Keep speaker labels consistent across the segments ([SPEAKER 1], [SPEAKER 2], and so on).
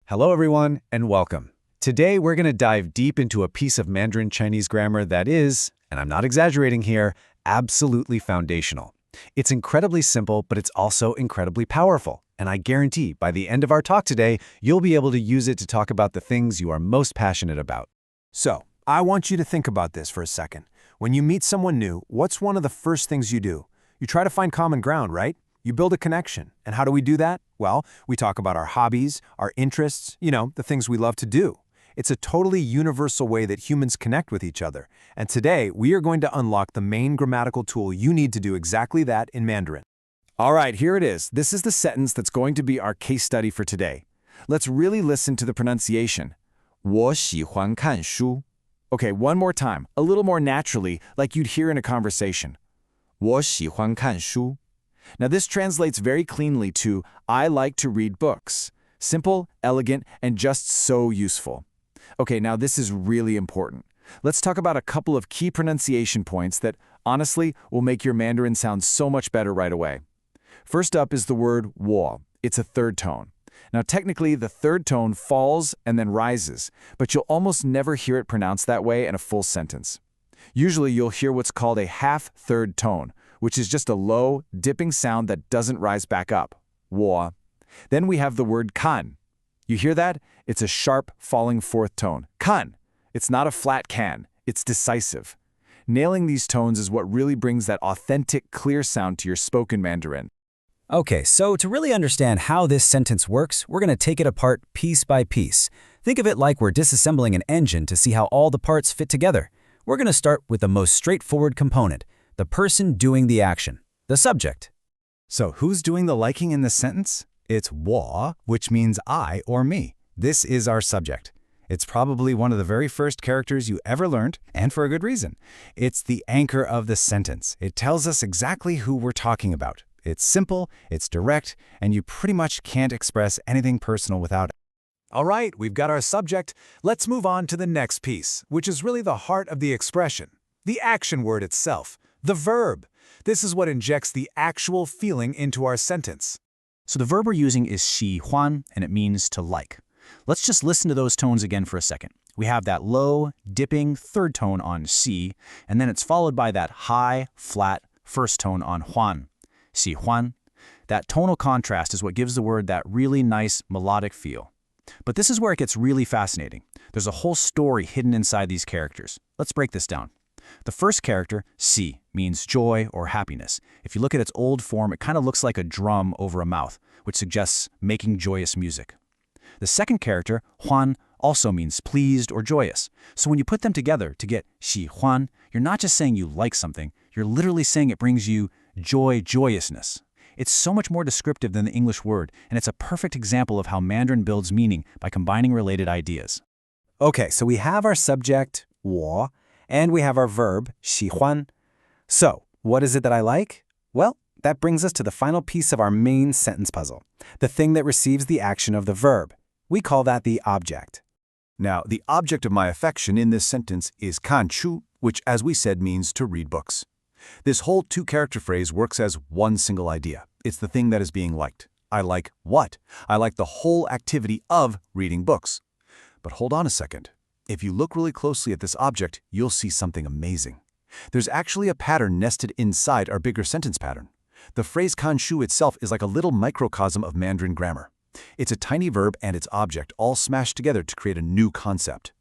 [SPEAKER 1] Hello everyone, and welcome. Today we're going to dive deep into a piece of Mandarin Chinese grammar that is, and I'm not exaggerating here, absolutely foundational. It's incredibly simple, but it's also incredibly powerful. And I guarantee by the end of our talk today, you'll be able to use it to talk about the things you are most passionate about.
[SPEAKER 2] So, I want you to think about this for a second. When you meet someone new, what's one of the first things you do? You try to find common ground, right? You build a connection. And how do we do that? Well, we talk about our hobbies, our interests, the things we love to do. It's a totally universal way that humans connect with each other. And today, we are going to unlock the main grammatical tool you need to do exactly that in Mandarin.
[SPEAKER 1] All right, here it is. This is the sentence that's going to be our case study for today. Let's really listen to the pronunciation. 我喜欢看书. Okay, one more time, a little more naturally, like you'd hear in a conversation. 我喜欢看书. Now this translates very cleanly to I like to read books. Simple, elegant, and just so useful. Okay, now this is really important. Let's talk about a couple of key pronunciation points that, honestly, will make your Mandarin sound so much better right away. First up is the word 我. It's a third tone. Now technically, the third tone falls and then rises, but you'll almost never hear it pronounced that way in a full sentence. Usually you'll hear what's called a half-third tone, which is just a low, dipping sound that doesn't rise back up. 我. Then we have the word kan. You hear that? It's a sharp, falling fourth tone. Kan. It's not a flat can. It's decisive. Nailing these tones is what really brings that authentic, clear sound to your spoken Mandarin.
[SPEAKER 3] Okay, so to really understand how this sentence works, we're going to take it apart piece by piece. Think of it like we're disassembling an engine to see how all the parts fit together. We're going to start with the most straightforward component, the person doing the action, the subject.
[SPEAKER 1] So who's doing the liking in this sentence? It's 我, which means I or me. This is our subject. It's probably one of the very first characters you ever learned, and for a good reason. It's the anchor of the sentence. It tells us exactly who we're talking about. It's simple, it's direct, and you pretty much can't express anything personal without it. All right, we've got our subject. Let's move on to the next piece, which is really the heart of the expression, the action word itself, the verb. This is what injects the actual feeling into our sentence.
[SPEAKER 3] So the verb we're using is 喜欢, and it means to like. Let's just listen to those tones again for a second. We have that low, dipping third tone on 喜, and then it's followed by that high, flat first tone on 欢. 喜欢. That tonal contrast is what gives the word that really nice melodic feel. But this is where it gets really fascinating. There's a whole story hidden inside these characters. Let's break this down. The first character, 喜, means joy or happiness. If you look at its old form, it kind of looks like a drum over a mouth, which suggests making joyous music. The second character, 欢, also means pleased or joyous. So when you put them together to get 喜欢, you're not just saying you like something, you're literally saying it brings you joy, joyousness. It's so much more descriptive than the English word, and it's a perfect example of how Mandarin builds meaning by combining related ideas.
[SPEAKER 2] Okay, so we have our subject, 我, and we have our verb, 喜欢. So, what is it that I like? Well, that brings us to the final piece of our main sentence puzzle, the thing that receives the action of the verb. We call that the object.
[SPEAKER 1] Now, the object of my affection in this sentence is 看书, which, as we said, means to read books. This whole two-character phrase works as one single idea. It's the thing that is being liked. I like what? I like the whole activity of reading books. But hold on a second. If you look really closely at this object, you'll see something amazing. There's actually a pattern nested inside our bigger sentence pattern. The phrase 看书 itself is like a little microcosm of Mandarin grammar. It's a tiny verb and its object all smashed together to create a new concept.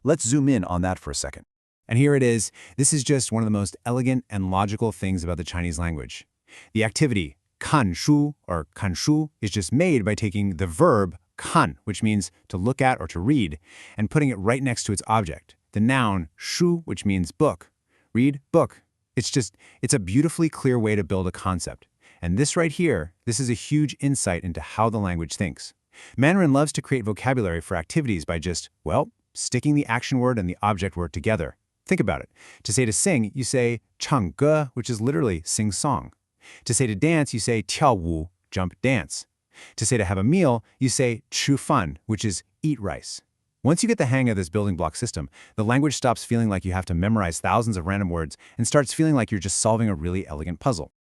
[SPEAKER 1] Let's zoom in on that for a second. And here it is. This is just one of the most elegant and logical things about the Chinese language. The activity 看书 or 看书 is just made by taking the verb 看, which means to look at or to read, and putting it right next to its object, the noun 书, which means book. Read, book. It's a beautifully clear way to build a concept. And this right here, this is a huge insight into how the language thinks. Mandarin loves to create vocabulary for activities by just, well, sticking the action word and the object word together. Think about it. To say to sing, you say 唱歌, which is literally sing song. To say to dance, you say 跳舞, jump dance. To say to have a meal, you say 吃饭, which is eat rice. Once you get the hang of this building block system, the language stops feeling like you have to memorize thousands of random words and starts feeling like you're just solving a really elegant puzzle.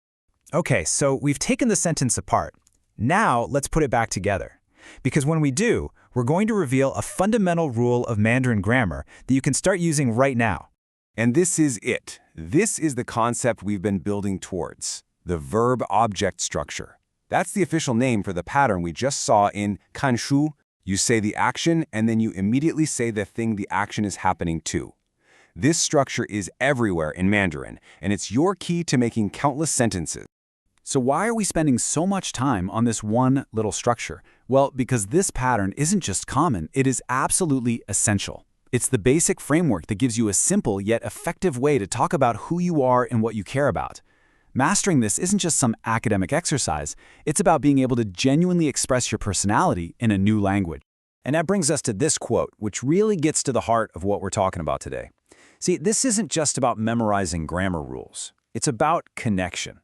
[SPEAKER 2] Okay, so we've taken the sentence apart. Now let's put it back together. Because when we do,
[SPEAKER 3] we're going to reveal a fundamental rule of Mandarin grammar that you can start using right now.
[SPEAKER 2] And this is it. This is the concept we've been building towards, the verb-object structure. That's the official name for the pattern we just saw in 看书. You say the action, and then you immediately say the thing the action is happening to. This structure is everywhere in Mandarin, and it's your key to making countless sentences.
[SPEAKER 3] So why are we spending so much time on this one little structure? Well, because this pattern isn't just common, it is absolutely essential. It's the basic framework that gives you a simple yet effective way to talk about who you are and what you care about. Mastering this isn't just some academic exercise, it's about being able to genuinely express your personality in a new language. And that brings us to this quote, which really gets to the heart of what we're talking about today. See, this isn't just about memorizing grammar rules. It's about connection.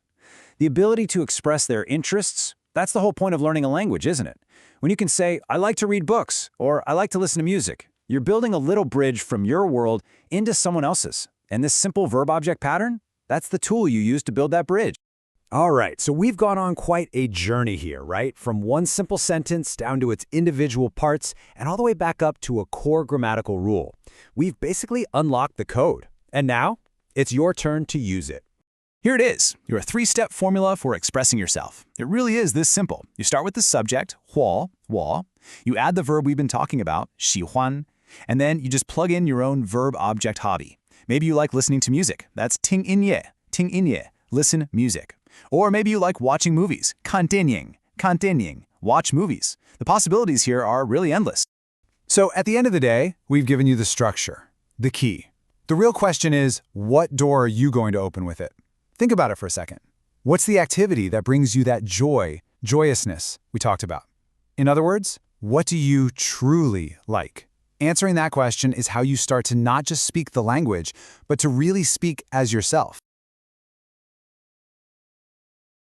[SPEAKER 3] The ability to express their interests, that's the whole point of learning a language, isn't it? When you can say, I like to read books, or I like to listen to music, you're building a little bridge from your world into someone else's. And this simple verb-object pattern, that's the tool you use to build that bridge. All right, so we've gone on quite a journey here, right? From one simple sentence down to its individual parts and all the way back up to a core grammatical rule. We've basically unlocked the code. And now, it's your turn to use it. Here it is, your three-step formula for expressing yourself. It really is this simple. You start with the subject, 我, 我. You add the verb we've been talking about, 喜欢, and then you just plug in your own verb-object hobby. Maybe you like listening to music. That's 听音乐, listen music. Or maybe you like watching movies, 看电影, watch movies. The possibilities here are really endless.
[SPEAKER 2] So at the end of the day, we've given you the structure, the key. The real question is, what door are you going to open with it? Think about it for a second. What's the activity that brings you that joyousness we talked about? In other words, what do you truly like? Answering that question is how you start to not just speak the language, but to really speak as yourself.